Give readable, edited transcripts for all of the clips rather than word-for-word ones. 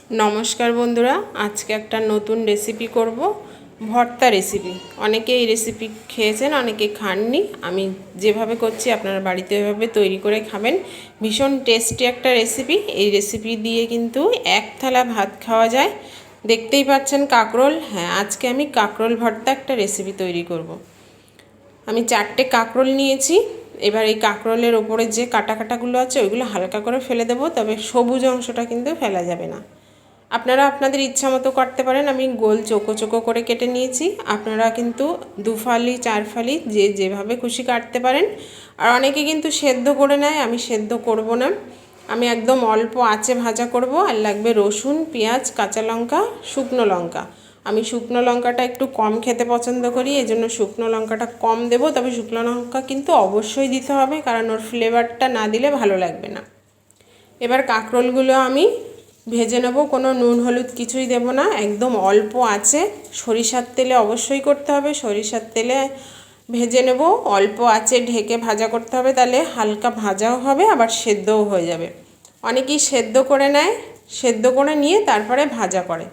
নমস্কার বন্ধুরা, আজকে একটা নতুন রেসিপি করব, ভর্তা রেসিপি। অনেকে এই রেসিপি খেয়েছেন, অনেকে খাননি। আমি যেভাবে করছি আপনারা বাড়িতে এভাবে তৈরি করে খাবেন। ভীষণ টেস্টি একটা রেসিপি। এই রেসিপি দিয়ে কিন্তু এক থালা ভাত খাওয়া যায়। দেখতেই পাচ্ছেন কাঁকরোল। হ্যাঁ, আজকে আমি কাঁকরোল ভর্তা একটা রেসিপি তৈরি করব। আমি 4টে কাঁকরোল নিয়েছি। এবার এই কাঁকরোলের ওপরে যে কাটা কাটাগুলো আছে ওইগুলো হালকা করে ফেলে দেবো, তবে সবুজ অংশটা কিন্তু ফেলা যাবে না। আপনারা আপনাদের ইচ্ছা মতো কাটতে পারেন। আমি গোল চৌকো চৌকো করে কেটে নিয়েছি। আপনারা কিন্তু 2 ফালি 4 ফালি যেভাবে খুশি কাটতে পারেন। আর অনেকে কিন্তু সেদ্ধ করে নেয়, আমি সেদ্ধ করব না। আমি একদম অল্প আঁচে ভাজা করব। আর লাগবে রসুন, পেঁয়াজ, কাঁচা লঙ্কা, শুকনো লঙ্কা। আমি শুকনো লঙ্কাটা একটু কম খেতে পছন্দ করি, এই জন্য শুকনো লঙ্কাটা কম দেব। তবে শুকনো লঙ্কা কিন্তু অবশ্যই দিতে হবে, কারণ ওর ফ্লেভারটা না দিলে ভালো লাগবে না। এবার কাঁকরোলগুলো আমি ভেজে নেব। কোনো নুন হলুদ কিছুই দেব না, একদম অল্প আছে। সরিষার তেলে অবশ্যই করতে হবে, সরিষার তেলে ভেজে নেব। অল্প আছে ঢেকে ভাজা করতে হবে, তাহলে হালকা ভাজাও হবে আবার সেদ্ধও হয়ে যাবে। অনেকেই সেদ্ধ করে নেয়, সেদ্ধ করে নিয়ে তারপরে ভাজা করে।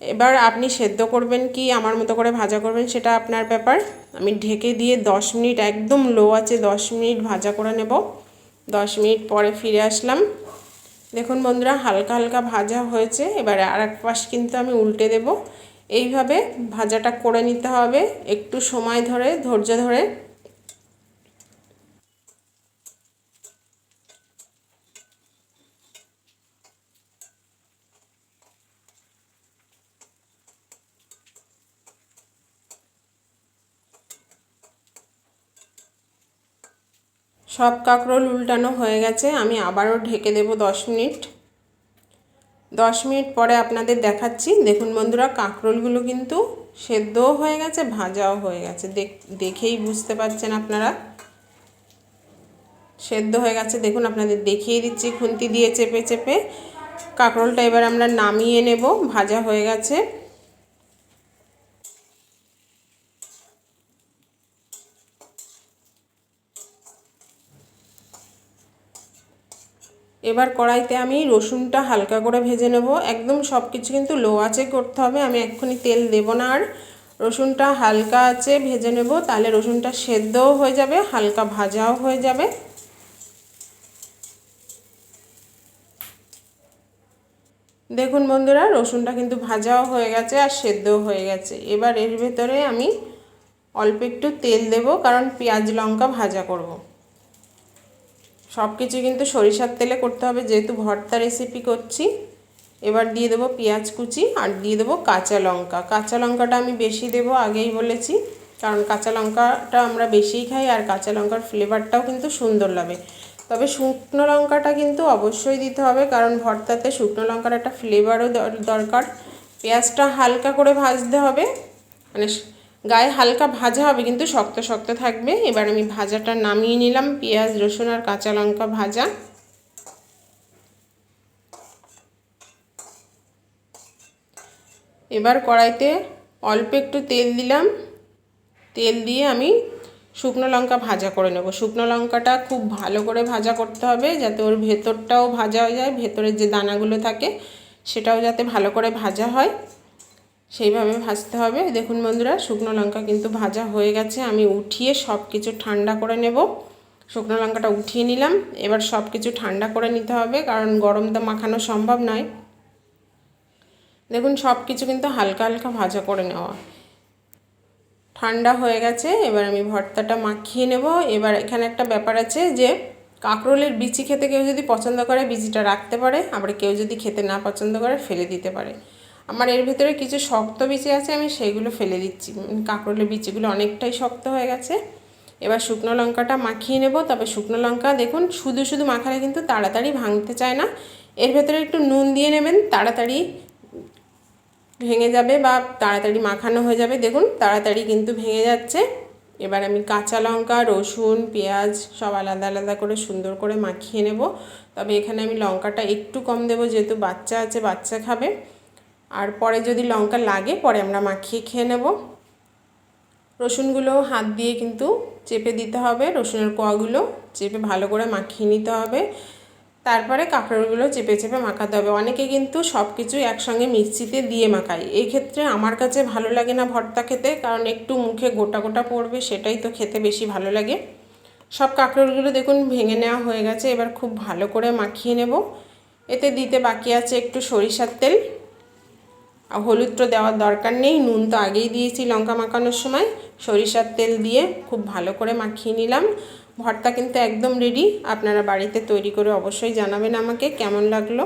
এবার আপনি সেদ্ধ করবেন কি আমার মতো করে ভাজা করবেন সেটা আপনার ব্যাপার। আমি ঢেকে দিয়ে 10 মিনিট একদম লো আছে 10 মিনিট ভাজা করে নেব। 10 মিনিট পরে ফিরে আসলাম। দেখুন বন্ধুরা, হালকা হালকা ভাজা হয়েছে। এবারে আর এক পাশ কিন্তু আমি উল্টে দেব। এইভাবে ভাজাটা করে নিতে হবে একটু সময় ধরে, ধৈর্য ধরে। সব কাঁকরোল উল্টানো হয়ে গেছে। আমি আবারও ঢেকে দেব 10 মিনিট। 10 মিনিট পরে আপনাদের দেখাচ্ছি। দেখুন বন্ধুরা, কাঁকরোলগুলো কিন্তু সেদ্ধও হয়ে গেছে, ভাজাও হয়ে গেছে। দেখেই বুঝতে পারছেন আপনারা সেদ্ধ হয়ে গেছে। দেখুন আপনাদের দেখিয়ে দিচ্ছি খুন্তি দিয়ে চেপে চেপে। কাঁকরোলটা এবার আমরা নামিয়ে নেব, ভাজা হয়ে গেছে। এবার কড়াইতে আমি রসুনটা হালকা করে ভেজে নেব। একদম সব কিছু কিন্তু লো আঁচে করতে হবে। আমি এক্ষুনি তেল দেব না আর। রসুনটা হালকা আঁচে ভেজে নেব, তাহলে রসুনটা সেদ্ধও হয়ে যাবে, হালকা ভাজাও হয়ে যাবে। দেখুন বন্ধুরা, রসুনটা কিন্তু ভাজাও হয়ে গেছে আর সেদ্ধও হয়ে গেছে। এবার এর ভেতরে আমি অল্প একটু তেল দেব, কারণ পেঁয়াজ লঙ্কা ভাজা করব। সব কিছু কিন্তু সরিষার তেলে করতে হবে, যেহেতু ভর্তা রেসিপি করছি। এবার দিয়ে দেবো পেঁয়াজ কুচি আর দিয়ে দেবো কাঁচা লঙ্কা। কাঁচা লঙ্কাটা আমি বেশি দেবো, আগেই বলেছি, কারণ কাঁচা লঙ্কাটা আমরা বেশিই খাই আর কাঁচা লঙ্কার ফ্লেভারটাও কিন্তু সুন্দর লাগে। তবে শুকনো লঙ্কাটা কিন্তু অবশ্যই দিতে হবে, কারণ ভর্তাতে শুকনো লঙ্কার একটা ফ্লেভারও দরকার। পেঁয়াজটা হালকা করে ভাজতে হবে, মানে গায়ে হালকা ভাজা হবে কিন্তু শক্ত শক্ত থাকবে। এবার আমি ভাজাটা নামিয়ে নিলাম, পেঁয়াজ রসুন আর কাঁচা লঙ্কা ভাজা। এবার কড়াইতে অল্প একটু তেল দিলাম। তেল দিয়ে আমি শুকনো লঙ্কা ভাজা করে নেব। শুকনো লঙ্কাটা খুব ভালো করে ভাজা করতে হবে, যাতে ওর ভেতরটাও ভাজা হয়ে যায়, ভেতরের যে দানাগুলো থাকে সেটাও যাতে ভালো করে ভাজা হয়, সেইভাবে ভাজতে হবে। দেখুন বন্ধুরা, শুকনো লঙ্কা কিন্তু ভাজা হয়ে গেছে। আমি উঠিয়ে সব কিছু ঠান্ডা করে নেব। শুকনো লঙ্কাটা উঠিয়ে নিলাম। এবার সব কিছু ঠান্ডা করে নিতে হবে, কারণ গরম তো মাখানো সম্ভব নয়। দেখুন সব কিছু কিন্তু হালকা হালকা ভাজা করে নেওয়া। ঠান্ডা হয়ে গেছে। এবার আমি ভর্তাটা মাখিয়ে নেব। এবার এখানে একটা ব্যাপার আছে যে কাঁকরোলের বিচি খেতে কেউ যদি পছন্দ করে বিচিটা রাখতে পারে, আবার কেউ যদি খেতে না পছন্দ করে ফেলে দিতে পারে। আমার এর ভিতরে কিছু শক্ত বিচি আছে, আমি সেইগুলো ফেলে দিচ্ছি। কাঁকরোলের বিচিগুলো অনেকটাই শক্ত হয়ে গেছে। এবার শুকনো লঙ্কাটা মাখিয়ে নেব। তবে শুকনো লঙ্কা দেখুন শুধু শুধু মাখালে কিন্তু তাড়াতাড়ি ভাঙতে চায় না। এর ভেতরে একটু নুন দিয়ে নেবেন, তাড়াতাড়ি ভেঙে যাবে বা তাড়াতাড়ি মাখানো হয়ে যাবে। দেখুন তাড়াতাড়ি কিন্তু ভেঙে যাচ্ছে। এবার আমি কাঁচা লঙ্কা রসুন পেঁয়াজ সব আলাদা আলাদা করে সুন্দর করে মাখিয়ে নেব। তবে এখানে আমি লঙ্কাটা একটু কম দেবো, যেহেতু বাচ্চা আছে, বাচ্চা খাবে। আর পরে যদি লঙ্কা লাগে পরে আমরা মাখিয়ে খেয়ে নেব। রসুনগুলো হাত দিয়ে কিন্তু চেপে দিতে হবে, রসুনের কোয়াগুলো চেপে ভালো করে মাখিয়ে নিতে হবে। তারপরে কাঁকরোলগুলো চেপে চেপে মাখাতে হবে। অনেকে কিন্তু সব কিছুই একসঙ্গে মিক্সিতে দিয়ে মাখায়। এই ক্ষেত্রে আমার কাছে ভালো লাগে না ভর্তা খেতে, কারণ একটু মুখে গোটা গোটা পড়বে, সেটাই তো খেতে বেশি ভালো লাগে। সব কাঁকরোলগুলো দেখুন ভেঙে নেওয়া হয়ে গেছে। এবার খুব ভালো করে মাখিয়ে নেব। এতে দিতে বাকি আছে একটু সরিষার তেল। হলুদ তো দেওয়ার দরকার নেই, নুন তো আগেই দিয়েছি লঙ্কা মাখানোর সময়। সরিষার তেল দিয়ে খুব ভালো করে মাখিয়ে নিলাম। ভর্তা কিন্তু একদম রেডি। আপনারা বাড়িতে তৈরি করে অবশ্যই জানাবেন আমাকে কেমন লাগলো।